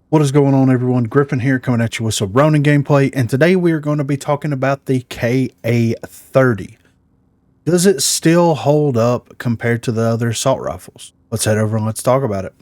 What is going on, everyone? Griffin here, coming at you with some Ronin gameplay, and today we are going to be talking about the KA-30. Does it still hold up compared to the other assault rifles? Let's head over and let's talk about it.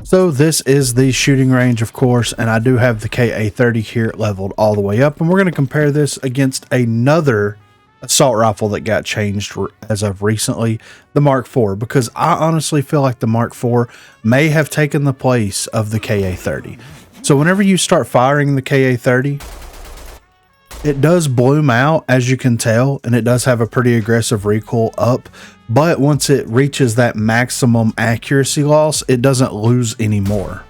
So this is the shooting range, of course, and I do have the KA-30 here leveled all the way up, and we're going to compare this against another assault rifle that got changed as of recently, the Mark IV, because I honestly feel like the Mark IV may have taken the place of the KA-30. So whenever you start firing the KA-30, it does bloom out, as you can tell, and it does have a pretty aggressive recoil up, but once it reaches that maximum accuracy loss, it doesn't lose anymore.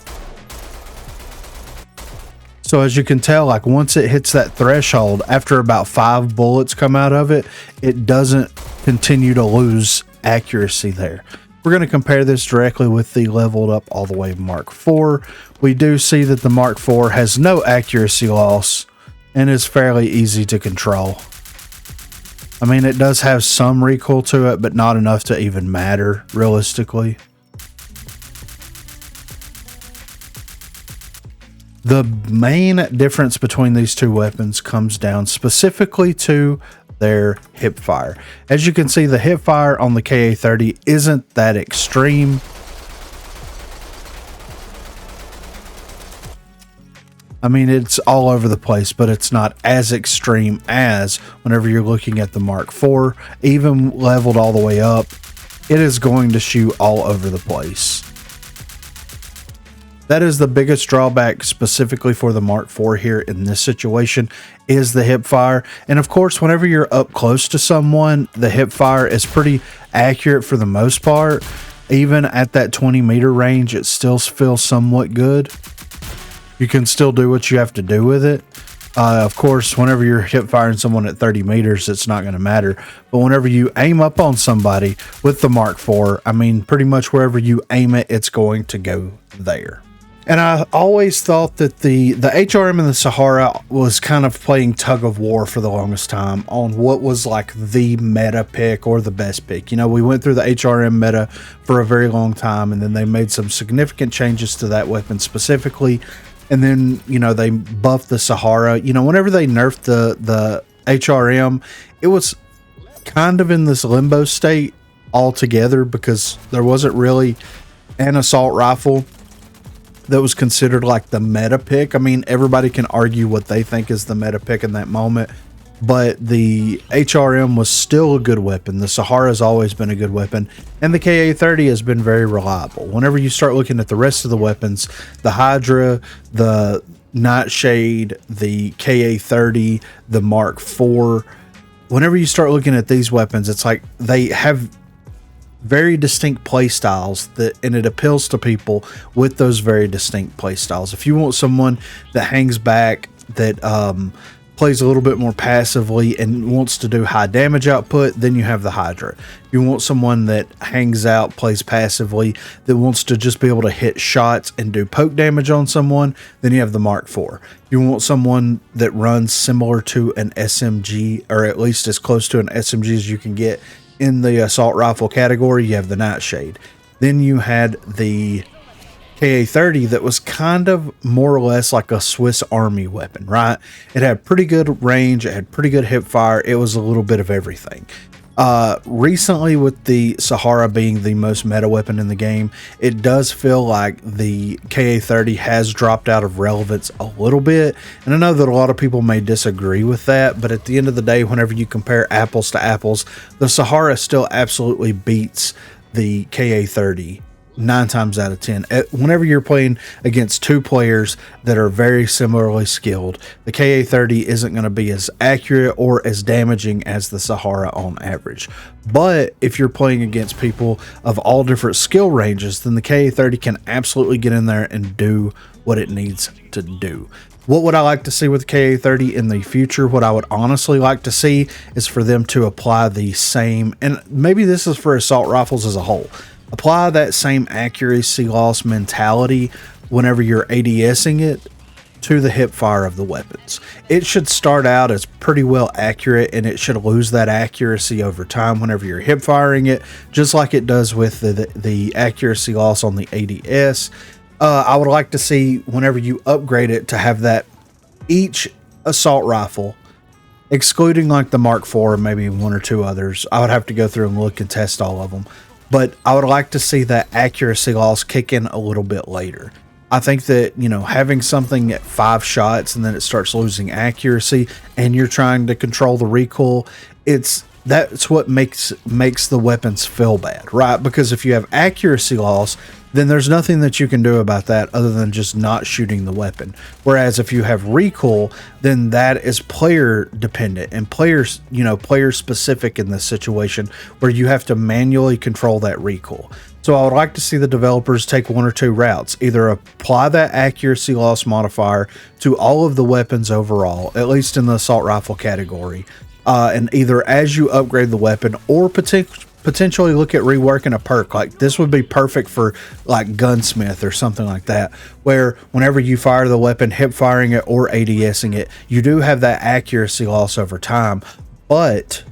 So as you can tell, like once it hits that threshold, after about 5 bullets come out of it, it doesn't continue to lose accuracy there. We're going to compare this directly with the leveled up all the way Mark IV. We do see that the Mark IV has no accuracy loss and is fairly easy to control. I mean, it does have some recoil to it, but not enough to even matter, realistically. The main difference between these two weapons comes down specifically to their hip fire. As you can see, the hip fire on the KA-30 isn't that extreme. I mean, it's all over the place, but it's not as extreme as whenever you're looking at the Mark IV. Even leveled all the way up, it is going to shoot all over the place. That is the biggest drawback specifically for the Mark IV here in this situation, is the hip fire. And of course, whenever you're up close to someone, the hip fire is pretty accurate for the most part. Even at that 20-meter range, it still feels somewhat good. You can still do what you have to do with it. Of course, whenever you're hip firing someone at 30 meters, it's not going to matter. But whenever you aim up on somebody with the Mark IV, I mean, pretty much wherever you aim it, it's going to go there. And I always thought that the HRM and the Sahara was kind of playing tug of war for the longest time on what was like the meta pick or the best pick. You know, we went through the HRM meta for a very long time, and then they made some significant changes to that weapon specifically. And then, you know, they buffed the Sahara. You know, whenever they nerfed the HRM, it was kind of in this limbo state altogether because there wasn't really an assault rifle that was considered like the meta pick. I mean, everybody can argue what they think is the meta pick in that moment, but the HRM was still a good weapon. The Sahara has always been a good weapon, and the KA-30 has been very reliable. Whenever you start looking at the rest of the weapons, the Hydra, the Nightshade, the KA-30, the Mark IV, whenever you start looking at these weapons, it's like they have very distinct play styles and it appeals to people with those very distinct play styles. If you want someone that hangs back, that plays a little bit more passively and wants to do high damage output, then you have the Hydra. If you want someone that hangs out, plays passively, that wants to just be able to hit shots and do poke damage on someone, then you have the Mark IV. If you want someone that runs similar to an SMG, or at least as close to an SMG as you can get in the assault rifle category, you have the Nightshade. Then you had the KA-30 that was kind of more or less like a Swiss Army weapon, right? It had pretty good range, it had pretty good hip fire, it was a little bit of everything. Recently, with the Sahara being the most meta weapon in the game, it does feel like the KA-30 has dropped out of relevance a little bit, and I know that a lot of people may disagree with that, but at the end of the day, whenever you compare apples to apples, the Sahara still absolutely beats the KA-30 9 times out of 10. Whenever you're playing against two players that are very similarly skilled, the KA-30 isn't going to be as accurate or as damaging as the Sahara on average. But if you're playing against people of all different skill ranges, then the KA-30 can absolutely get in there and do what it needs to do. What would I like to see with the KA-30 in the future? What I would honestly like to see is for them to apply the same, and maybe this is for assault rifles as a whole, apply that same accuracy loss mentality whenever you're ADSing it to the hip fire of the weapons. It should start out as pretty well accurate, and it should lose that accuracy over time whenever you're hip firing it, just like it does with the accuracy loss on the ADS. I would like to see, whenever you upgrade it, to have that each assault rifle, excluding like the Mark IV and maybe one or two others. I would have to go through and look and test all of them, but I would like to see that accuracy loss kick in a little bit later. I think that, you know, having something at 5 shots and then it starts losing accuracy and you're trying to control the recoil, that's what makes the weapons feel bad, right? Because if you have accuracy loss, then there's nothing that you can do about that other than just not shooting the weapon. Whereas if you have recoil, then that is player dependent and player specific in this situation, where you have to manually control that recoil. So I would like to see the developers take one or two routes. Either apply that accuracy loss modifier to all of the weapons overall, at least in the assault rifle category, and either as you upgrade the weapon, or potentially look at reworking a perk. Like this would be perfect for like gunsmith or something like that, where whenever you fire the weapon, hip firing it or ADSing it, you do have that accuracy loss over time, but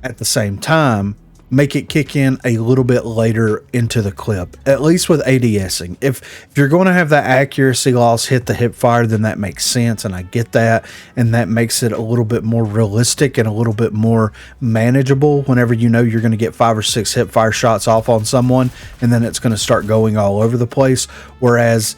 at the same time make it kick in a little bit later into the clip, at least with ADSing. If you're going to have that accuracy loss hit the hip fire, then that makes sense, and I get that, and that makes it a little bit more realistic and a little bit more manageable whenever you know you're going to get 5 or 6 hip fire shots off on someone, and then it's going to start going all over the place. Whereas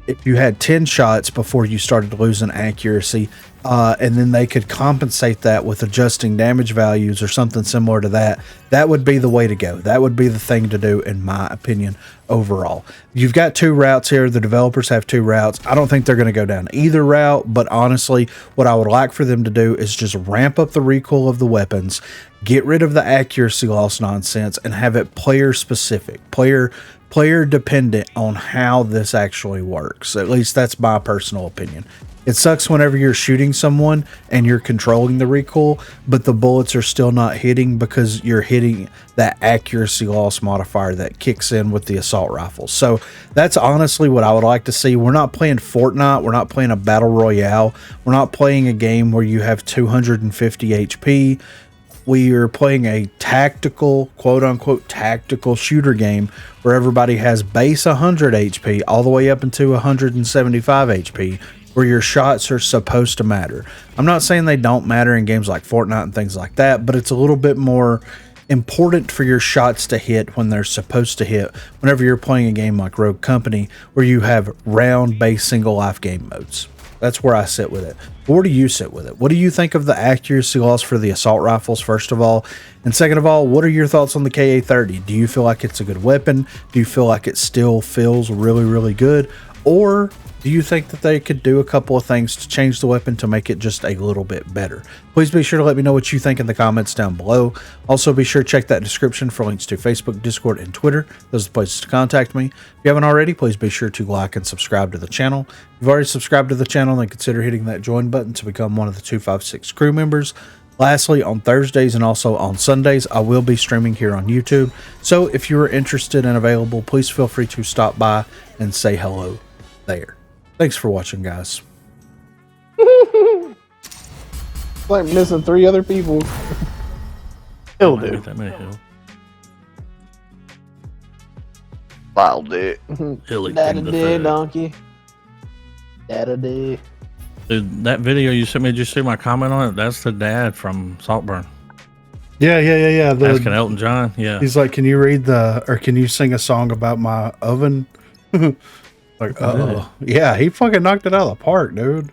if you had 10 shots before you started losing accuracy, and then they could compensate that with adjusting damage values or something similar to that, that would be the way to go. That would be the thing to do, in my opinion, overall. You've got 2 routes here. The developers have 2 routes. I don't think they're going to go down either route, but honestly, what I would like for them to do is just ramp up the recoil of the weapons, get rid of the accuracy loss nonsense, and have it player specific, player dependent on how this actually works. At least that's my personal opinion. It sucks whenever you're shooting someone and you're controlling the recoil, but the bullets are still not hitting because you're hitting that accuracy loss modifier that kicks in with the assault rifle. So that's honestly what I would like to see. We're not playing Fortnite. We're not playing a battle royale. We're not playing a game where you have 250 HP. We are playing a tactical, quote unquote, tactical shooter game where everybody has base 100 HP all the way up into 175 HP, where your shots are supposed to matter. I'm not saying they don't matter in games like Fortnite and things like that, but it's a little bit more important for your shots to hit when they're supposed to hit whenever you're playing a game like Rogue Company, where you have round-based single life game modes. That's where I sit with it. But where do you sit with it? What do you think of the accuracy loss for the assault rifles, first of all? And second of all, what are your thoughts on the KA-30? Do you feel like it's a good weapon? Do you feel like it still feels really, really good? Or do you think that they could do a couple of things to change the weapon to make it just a little bit better? Please be sure to let me know what you think in the comments down below. Also, be sure to check that description for links to Facebook, Discord, and Twitter. Those are the places to contact me. If you haven't already, please be sure to like and subscribe to the channel. If you've already subscribed to the channel, then consider hitting that join button to become one of the 256 crew members. Lastly, on Thursdays and also on Sundays, I will be streaming here on YouTube. So if you are interested and available, please feel free to stop by and say hello there. Thanks for watching, guys. Like missing 3 other people. He'll do. That many hill. I'll do it. Dada did, donkey. Dada did. Dude, that video you sent me, did you see my comment on it? That's the dad from Saltburn. Yeah. Asking Elton John. Yeah. He's like, can you sing a song about my oven? Like, oh, yeah, he fucking knocked it out of the park, dude.